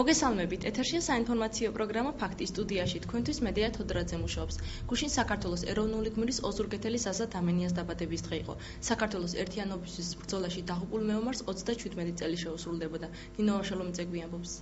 მოგესალმებით, ეთერშია საინფორმაციო პროგრამა ფაქტი სტუდიაში თქვენთვის მედია თოდრაძე მუშაობს. გუშინ საქართველოს ეროვნული გმირის ოზურგეთელი ზაზა დამენიას დაბადების დღე იყო. საქართველოს ერთიანობისთვის ბრძოლაში დაღუპულ მეომარს 37 წელი შეუსრულდებოდა. ნინო ვაშალომიძე გვიამბობს.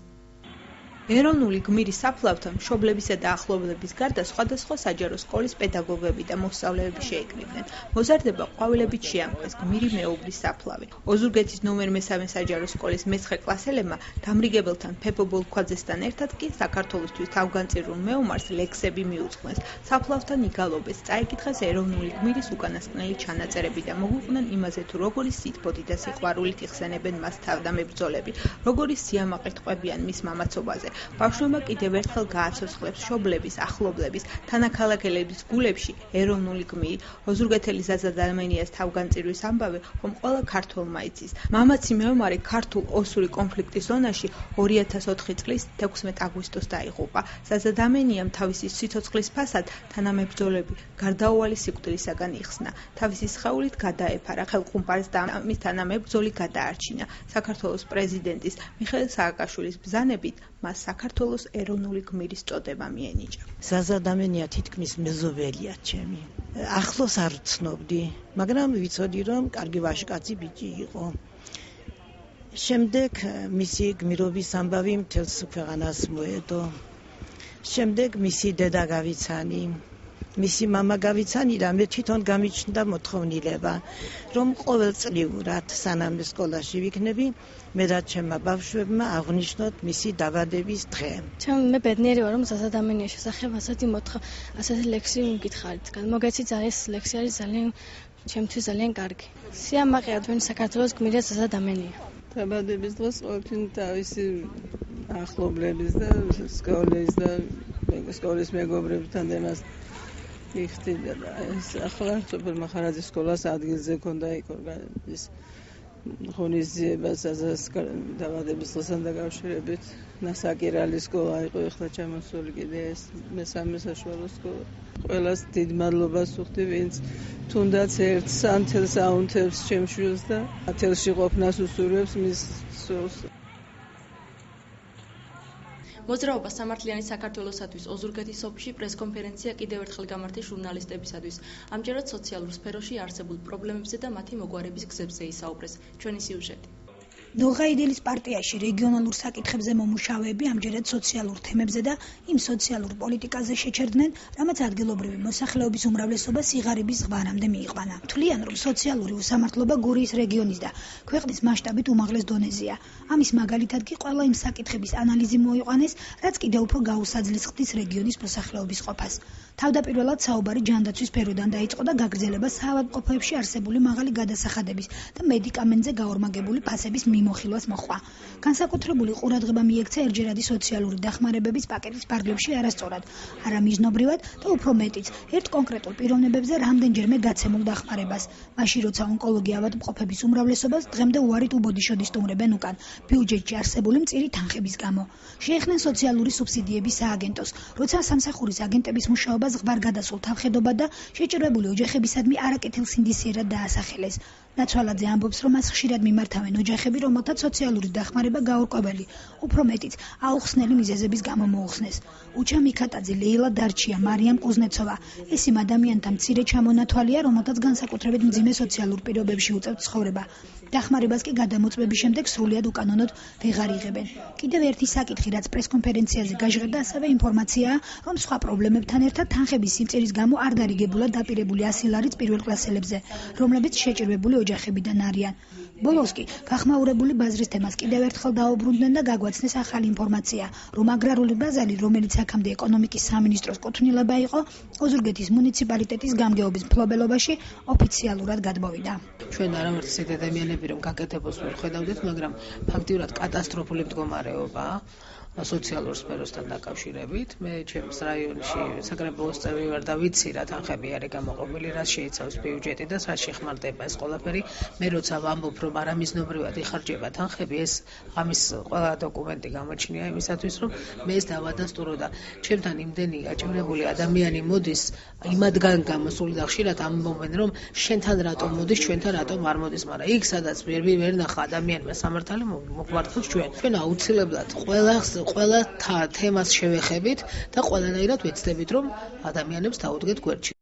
ეროვნული გმირის საფლავთან მშობლებისა და ახლობლების გარდა სხვადასხვა საჯარო სკოლის პედაგოგები და მოსწავლეები შეიკრიბნენ. მოზარდება ყვავილებით შეამკეს გმირი მეუღლის საფლავი. ოზურგეთის ნომერ 3 საჯარო სკოლის მე-9 კლასელებმა დამრიგებელთან ფეფო ბოლქვაძესთან ერთად კი საქართველოსთვის თავგანწირულ მეომარს ლექსები მიუძღვნეს. საფლავთან იგალობეს, წაიკითხეს ეროვნული გმირის უკანასკნელი ჩანაწერები და მოგვიყვნენ იმაზე, თუ როგორი სითბოთი და სიყვარულით იხსენებენ მას თავდამებრძოლები, როგორი სიამაყით ყვებიან მის მამაცობაზე. ბავშვებმა კიდევ ერთხელ გააცოცხლებს მშობლების, ახლობლების, თანაქალაქელების გულებში ეროვნული გმირი. ოზურგეთელი ზაზა დამენიას თავგანწირვის ამბავი ხომ ყველა ქართველმა იცის. მამაცი მეომარი ქართულ ოსური კონფლიქტის ზონაში 2004 წლის 16 აგვისტოს დაიღუპა. ზაზა დამენიამ თავისი სიცოცხლის ფასად თანამებრძოლები გარდაუვალი სიკვდილისაგან იხსნა. თავისი სხეულით გადაეფარა ხელყუმპარს და მის თანამებრძოლი გადაარჩინა. საქართველოს პრეზიდენტის მიხეილ სააკაშვილის ბრძანებით მას საქართველოს ეროვნული გმირის წოდება მიენიჭა. ზაზა დამენია თითქმის მეზობელია ჩემი. ახლოს არ ვცნობდი, მაგრამ ვიცოდი რომ კარგი ვაჟკაცი ბიჭი იყო. შემდეგ მისი გმირობის ამბავი მთელს ქვეყანას მოედო. შემდეგ მისი დედა გავიცანი, მისი მამა გავიცანი და მე თვითონ გამიჩნდა მოთხოვნილება, რომ ყოველწლიურად სანამ სკოლაში ვიქნები, მე და ჩემმა ბავშვებმა აღვნიშნოთ მისი დაბადების დღე. მე ბედნიერი ვარ, რომ ზაზა დამენიას შესახებ ასეთი ლექსი მგითხარით. მოგეცით, ეს ლექსი არის ჩემთვის ძალიან კარგი. სიამაყეა თქვენი საქართველოს გმირია ზაზა დამენია. დაბადების დღეს ყოველთვის თავისი ახლობლების და სკოლის მეგობრებთან დემას იხდიდა და ეს ახლა სოფელ მახარაძის სკოლას ადგილზე ქონდა იქ ის ღონისძიება ზაზას დაბადების დღესთან დაკავშირებით. ნასაკირალის სკოლა იყო ახლა ჩამოსული კიდე ეს მე-3 საშუალო სკოლა. ყველას დიდ მადლობას ვუხდი, ვინც თუნდაც ერთ სანთელს აუნთებს ჩემს შვილს და ათელში ყოფნას უსურვებს მის სულს. მოძრაობა სამართლიანი საქართველოსათვის ოზურგეთის ოფისში პრესკონფერენცია კიდევ ერთხელ გამართეს ჟურნალისტებისათვის. ამჯერად სოციალურ სფეროში არსებულ პრობლემებზე და მათი მოგვარების გზებზე ისაუბრეს. ჩვენი სიუჟეტი. ნოღაიდელის პარტიაში რეგიონალურ საკითხებზე მომუშავეები ამჯერად სოციალურ თემებზე და იმ სოციალურ პოლიტიკაზე შეჩერდნენ, რამაც ადგილობრივი მოსახლეობის უმრავლესობა სიღარიბის ზღვარამდე მიიყვანა. თვლიან, რომ სოციალური უსამართლობა გურიის რეგიონის და ქვეყნის მასშტაბით უმაღლეს დონეზეა. ამის მაგალითად კი ყველა იმ საკითხების ანალიზი მოიყვანეს, რაც კიდევ უფრო გაუსაძლეს ხდის რეგიონის მოსახლეობის ყოფას. თავდაპირველად საუბარი ჯანდაცვის სფეროდან დაიწყო და გაგრძელება საავადმყოფოებში არსებული მაღალი გადასახადების და მედიკამენტზე გაორმაგებული ფასების მიმოხილვას მოჰყვა. განსაკუთრებული ყურადღება მიექცა ერთჯერადი სოციალური დახმარებების პაკეტის ფარგლებში არასწორად, არა მიზნობრივად და უფრო მეტიც ერთ კონკრეტულ პიროვნებებზე რამდენჯერმე გაცემულ დახმარებას. მაშინ როცა ონკოლოგი ავადმყოფების უმრავლესობას დღემდე უარით უბოდიშოდ სტუმრებენ უკან ბიუჯეტში არსებული მწირი თანხების გამო. შეეხნენ სოციალური სუბსიდიების სააგენტოს, როცა სამსახურის აგენტების მუშაობა ზღვარ გადასულ თავხედობა და შეჭრებული ოჯახებისადმი არაკეთილ სინდისიერად დაასახელეს. ნაცვალაძე ამბობს, რომ მას ხშირად მიმართავენ ოჯახები, რომელთაც სოციალური დახმარება გაურკვეველი, უფრო მეტიც აუხსნელი მიზეზების გამო მოუხსნეს. უჩა მიქატაძე, ლეილა დარჩია, მარიამ კუზნეცოვა. ეს იმ ადამიანთა მცირე ჩამონათვალია, რომელთაც განსაკუთრებით მძიმე სოციალურ პირობებში უწევთ ცხოვრება. დახმარებას კი გადამოწმების შემდეგ სრულიად უკანონოდ ვეღარ იღებენ. კიდევ ერთი საკითხი, რაც პრესკონფერენციაზე გაჟღერდა, ასევე ინფორმაციაა, რომ სხვა პრობლემებთან ერთად თანხების სიმწირის გამო არ დარიგებულად დაპირებული 100 ლარიც პირველკლასელებზე, რომლებიც შეჭირვებული ოჯახებიდან არიან. ბოლოს კი გახმაურებული ბაზრის თემას კიდევ ერთხელ დაუბრუნდნენ და გაგვაცნეს ახალი ინფორმაცია, რომ აგრარული ბაზარი, რომელიც აქამდე ეკონომიკის სამინისტროს კუთვნილება იყო, ოზურგეთის მუნიციპალიტეტის გამგეობის მფლობელობაში ოფიციალურად გადმოვიდა. ჩვენ არ ვართ ისეთი ადამიანები, რომ გაკეთებულს ვერ ხედავდეთ, მაგრამ ფაქტიურად კატასტროფული მდგომარეობაა. სოციალურ სფეროსთან დაკავშირებით. მე ჩემს რაიონში საკრებულოს წევრი ვარ და ვიცი რა თანხები არის გამოყოფილი, რაც შეიცავს ბიუჯეტი და რაც შეხმარდება ეს ყველაფერი. მე როცა ვამბობ, რომ არამიზნობრივად იხარჯება თანხები, ეს ამის ყველა დოკუმენტი გამოჩნია იმისათვის, რომ მე ეს დავადასტურო და ჩემთან იმდენი გაჭირებული ადამიანი მოდის იმადგან გამოსული და ხშირად ამბობენ, რომ შენთან რატომ მოდის, ჩვენთან რატომ არ მოდის, მაგრამ იქ სადაც ვერ ნახა ადამიანმა სამართალი მოგვართავს ჩვენ. ჩვენ აუცილებლად ყველა თემას შევეხებით და ყველანაირად ვეცდებით, რომ ადამიანებს დაუდგეთ გვერდში.